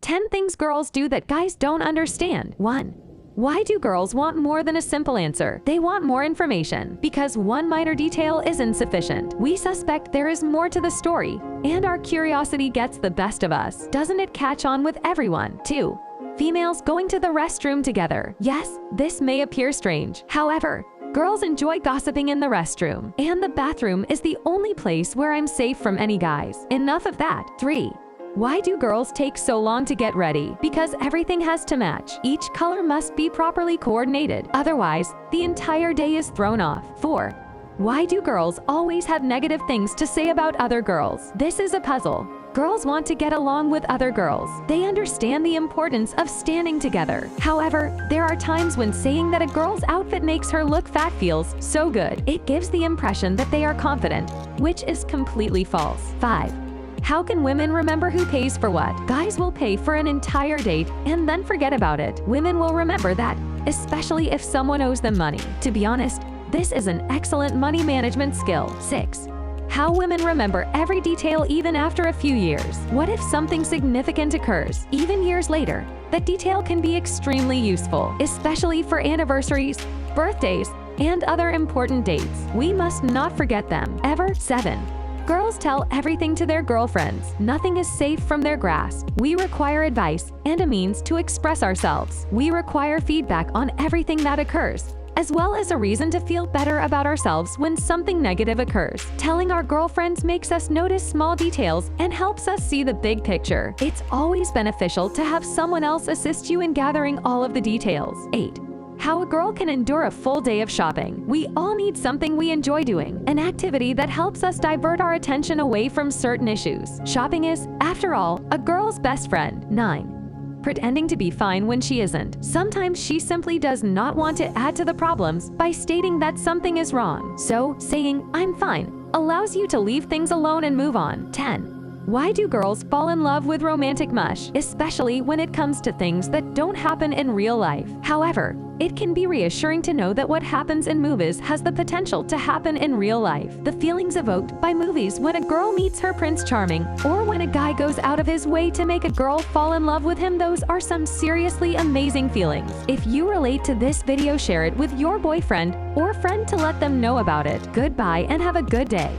10 things girls do that guys don't understand. 1. Why do girls want more than a simple answer? They want more information. Because one minor detail is insufficient, we suspect there is more to the story, and our curiosity gets the best of us. Doesn't it catch on with everyone? 2. Females going to the restroom together. Yes, this may appear strange. However, girls enjoy gossiping in the restroom, and the bathroom is the only place where I'm safe from any guys. Enough of that. 3. Why do girls take so long to get ready? Because everything has to match. Each color must be properly coordinated. Otherwise, the entire day is thrown off. 4. Why do girls always have negative things to say about other girls? This is a puzzle. Girls want to get along with other girls. They understand the importance of standing together. However, there are times when saying that a girl's outfit makes her look fat feels so good. It gives the impression that they are confident, which is completely false. 5. How can women remember who pays for what? Guys will pay for an entire date and then forget about it. Women will remember that, especially if someone owes them money. To be honest, this is an excellent money management skill. 6. How women remember every detail even after a few years. What if something significant occurs, even years later? That detail can be extremely useful, especially for anniversaries, birthdays, and other important dates. We must not forget them, ever. 7. Girls tell everything to their girlfriends. Nothing is safe from their grasp. We require advice and a means to express ourselves. We require feedback on everything that occurs, as well as a reason to feel better about ourselves when something negative occurs. Telling our girlfriends makes us notice small details and helps us see the big picture. It's always beneficial to have someone else assist you in gathering all of the details. 8. How a girl can endure a full day of shopping. We all need something we enjoy doing, an activity that helps us divert our attention away from certain issues. Shopping is, after all, a girl's best friend. 9. Pretending to be fine when she isn't. Sometimes she simply does not want to add to the problems by stating that something is wrong. So, saying, "I'm fine," allows you to leave things alone and move on. 10. Why do girls fall in love with romantic mush, especially when it comes to things that don't happen in real life? However, it can be reassuring to know that what happens in movies has the potential to happen in real life. The feelings evoked by movies when a girl meets her Prince Charming, or when a guy goes out of his way to make a girl fall in love with him, those are some seriously amazing feelings. If you relate to this video, share it with your boyfriend or friend to let them know about it. Goodbye and have a good day.